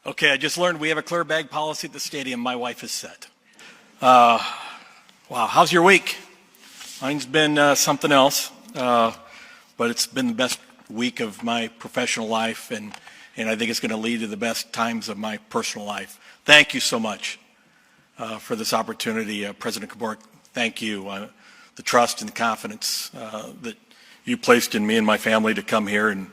Okay, I just learned we have a clear bag policy at the stadium. My wife is set. Wow, how's your week? Mine's been something else, but it's been the best week of my professional life, and I think it's going to lead to the best times of my personal life. Thank you so much for this opportunity, President Kabork. Thank you. The trust and the confidence that you placed in me and my family to come here, and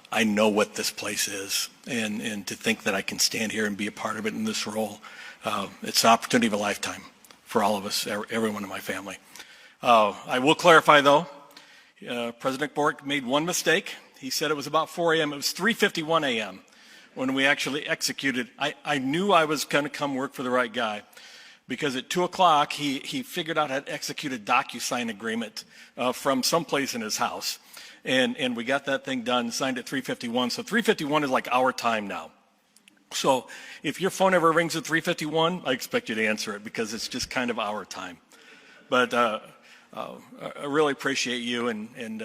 I know what this place is, and to think that I can stand here and be a part of it in this role, it's an opportunity of a lifetime for all of us, everyone in my family. I will clarify, though, President Bork made one mistake. He said it was about 4 a.m. It was 3:51 a.m. when we actually executed. I knew I was going to come work for the right guy, because at 2 o'clock he figured out how to execute a DocuSign agreement from someplace in his house. And we got that thing done, signed at 3:51. So 3:51 is like our time now. So if your phone ever rings at 3:51, I expect you to answer it, because it's just kind of our time. But I really appreciate you, and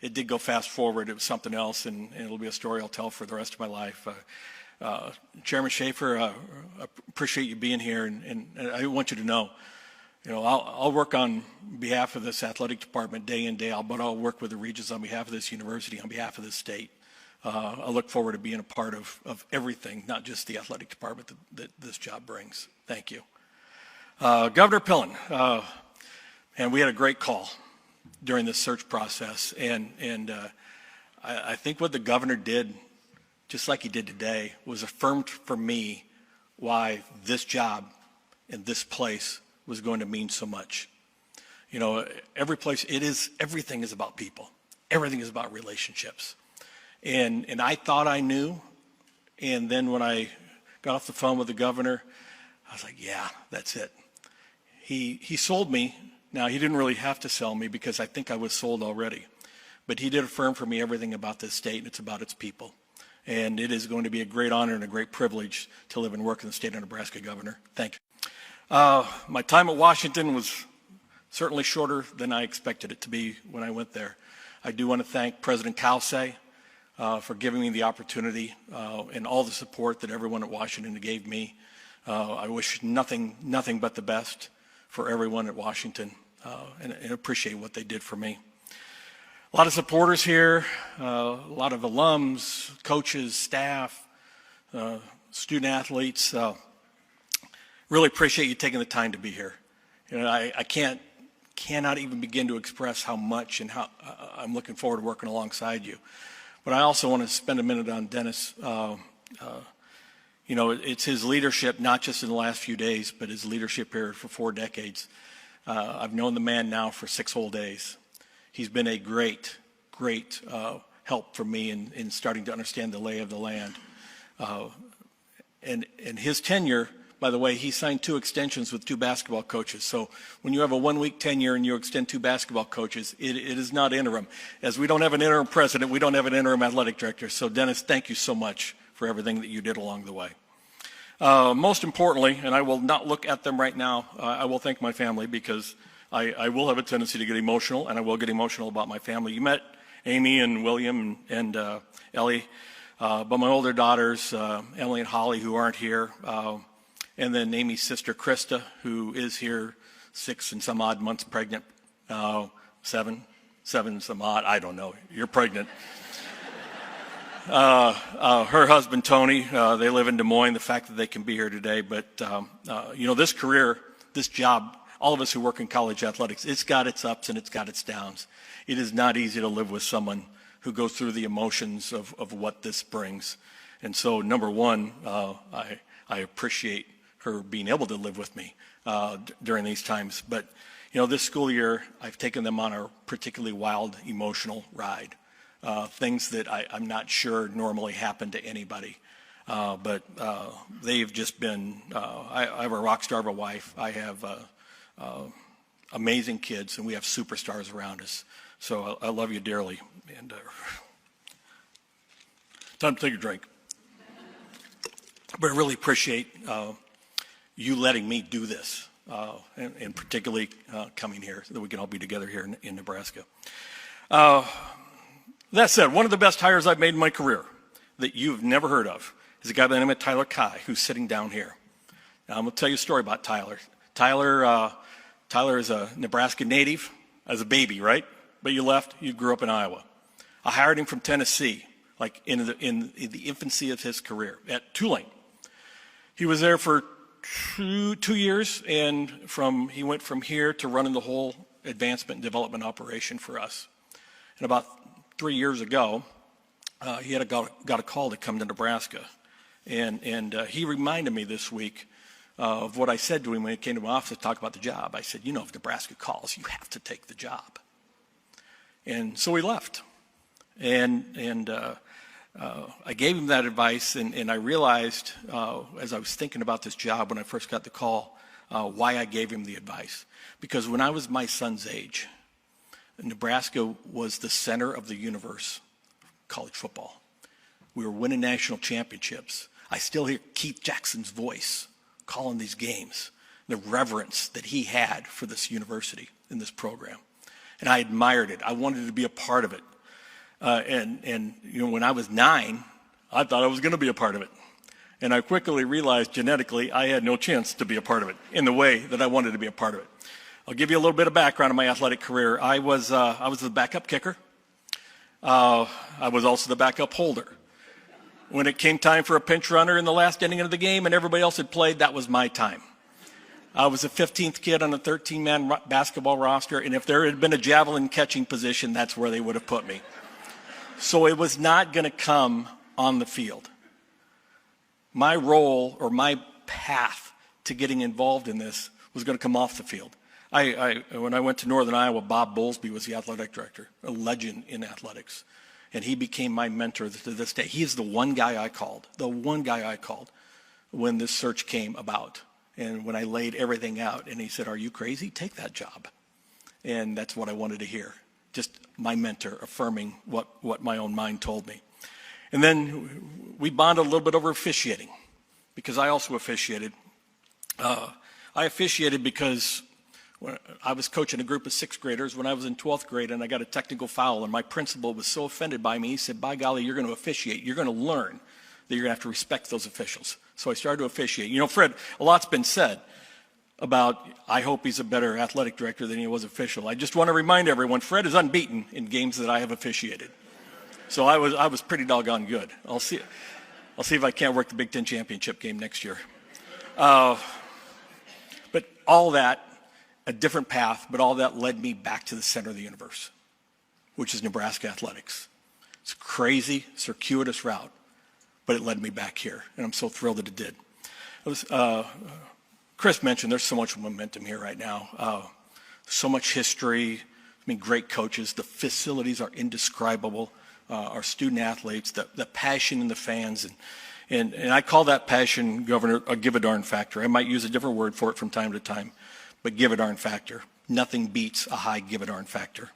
it did go fast forward. It was something else, and it'll be a story I'll tell for the rest of my life. Chairman Schaefer, I appreciate you being here, and I want you to know, I'll work on behalf of this athletic department day in, day out, but I'll work with the Regents on behalf of this university, on behalf of this state. I look forward to being a part of everything, not just the athletic department that this job brings. Thank you. Governor Pillen, and we had a great call during this search process, and I think what the governor did, just like he did today, was affirmed for me why this job and this place was going to mean so much. Every place, everything is about people. Everything is about relationships. And I thought I knew, and then when I got off the phone with the governor, I was like, yeah, that's it. He sold me. Now, he didn't really have to sell me, because I think I was sold already. But he did affirm for me everything about this state, and it's about its people. And it is going to be a great honor and a great privilege to live and work in the state of Nebraska, Governor. Thank you. My time at Washington was certainly shorter than I expected it to be when I went there. I do want to thank President Kelsey for giving me the opportunity and all the support that everyone at Washington gave me. I wish nothing but the best for everyone at Washington, and appreciate what they did for me. A lot of supporters here, a lot of alums, coaches, staff, student athletes. Really appreciate you taking the time to be here. I cannot even begin to express how much and how I'm looking forward to working alongside you. But I also want to spend a minute on Dennis. It's his leadership, not just in the last few days, but his leadership here for 4 decades. I've known the man now for 6 whole days. He's been a great help for me in starting to understand the lay of the land. And his tenure, by the way, he signed 2 extensions with 2 basketball coaches. So when you have a 1-week tenure and you extend 2 basketball coaches, it is not interim. As we don't have an interim president, we don't have an interim athletic director. So Dennis, thank you so much for everything that you did along the way. Most importantly, and I will not look at them right now, I will thank my family, because I will have a tendency to get emotional, and I will get emotional about my family. You met Amy and William and Ellie, but my older daughters, Emily and Holly, who aren't here, and then Amy's sister, Krista, who is here, 6 and some odd months pregnant, 7 and some odd, I don't know, you're pregnant. Her husband, Tony, they live in Des Moines, the fact that they can be here today, but this career, this job, all of us who work in college athletics, it's got its ups and it's got its downs. It is not easy to live with someone who goes through the emotions of what this brings. And so, number one, I appreciate her being able to live with me during these times. But, this school year, I've taken them on a particularly wild, emotional ride. Things that I'm not sure normally happen to anybody. But they've just been, I have a rock star of a wife. I have amazing kids, and we have superstars around us. So I love you dearly. And time to take a drink. But I really appreciate you letting me do this, and particularly coming here so that we can all be together here in Nebraska. That said, one of the best hires I've made in my career that you've never heard of is a guy by the name of Tyler Kai, who's sitting down here. Now, I'm going to tell you a story about Tyler. Tyler is a Nebraska native as a baby, right? But you grew up in Iowa. I hired him from Tennessee, like in the infancy of his career at Tulane. He was there for two years, and he went from here to running the whole advancement and development operation for us. And about 3 years ago, he had got a call to come to Nebraska, and he reminded me this week of what I said to him when he came to my office to talk about the job. I said, you know, if Nebraska calls, you have to take the job. And so he left, and I gave him that advice, and I realized as I was thinking about this job when I first got the call, why I gave him the advice. Because when I was my son's age, Nebraska was the center of the universe, college football. We were winning national championships. I still hear Keith Jackson's voice calling these games, the reverence that he had for this university and this program. And I admired it. I wanted to be a part of it. And you know, when I was 9, I thought I was going to be a part of it. And I quickly realized genetically I had no chance to be a part of it in the way that I wanted to be a part of it. I'll give you a little bit of background on my athletic career. I was the backup kicker. I was also the backup holder. When it came time for a pinch runner in the last inning of the game and everybody else had played, that was my time. I was the 15th kid on a 13-man basketball roster, and if there had been a javelin catching position, that's where they would have put me. So it was not going to come on the field. My role or my path to getting involved in this was going to come off the field. When I went to Northern Iowa, Bob Bowlesby was the athletic director, a legend in athletics. And he became my mentor to this day. He is the one guy I called when this search came about. And when I laid everything out, and he said, "Are you crazy? Take that job." And that's what I wanted to hear. Just my mentor affirming what my own mind told me. And then we bonded a little bit over officiating, because I also officiated. I officiated because when I was coaching a group of 6th graders when I was in 12th grade, and I got a technical foul, and my principal was so offended by me, he said, "By golly, you're going to officiate. You're going to learn that you're going to have to respect those officials." So I started to officiate. You know, Fred, a lot's been said about, I hope he's a better athletic director than he was official. I just want to remind everyone, Fred is unbeaten in games that I have officiated. So I was pretty doggone good. I'll see if I can't work the Big Ten championship game next year. But all that, a different path, but all that led me back to the center of the universe, which is Nebraska athletics. It's a crazy, circuitous route, but it led me back here, and I'm so thrilled that it did. Chris mentioned there's so much momentum here right now, so much history, great coaches. The facilities are indescribable. Our student athletes, the passion in the fans, and I call that passion, Governor, a give a darn factor. I might use a different word for it from time to time, but give a darn factor. Nothing beats a high give a darn factor,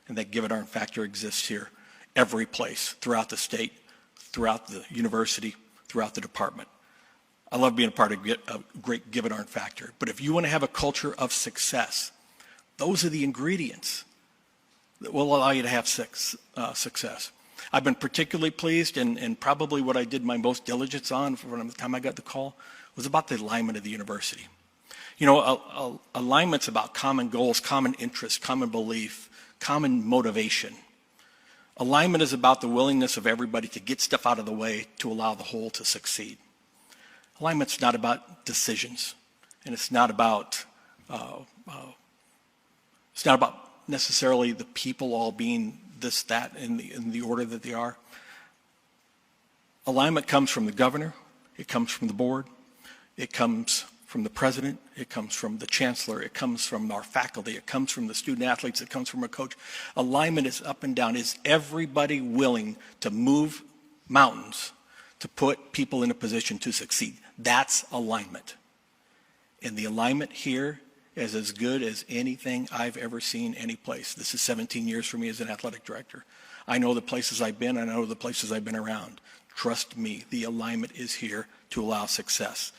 and that give a darn factor exists here, every place, throughout the state, throughout the university, throughout the department. I love being a part of a great give a darn factor, but if you want to have a culture of success, those are the ingredients that will allow you to have success. I've been particularly pleased, and probably what I did my most diligence on from the time I got the call was about the alignment of the university. You know, alignment's about common goals, common interests, common belief, common motivation. Alignment is about the willingness of everybody to get stuff out of the way to allow the whole to succeed. Alignment's not about decisions, and it's not about necessarily the people all being this, that, in the order that they are. Alignment comes from the governor, it comes from the board, it comes from the president, it comes from the chancellor, it comes from our faculty, it comes from the student athletes, it comes from a coach. Alignment is up and down. Is everybody willing to move mountains to put people in a position to succeed? That's alignment. And the alignment here is as good as anything I've ever seen any place. This is 17 years for me as an athletic director. I know the places I've been, I know the places I've been around. Trust me, the alignment is here to allow success.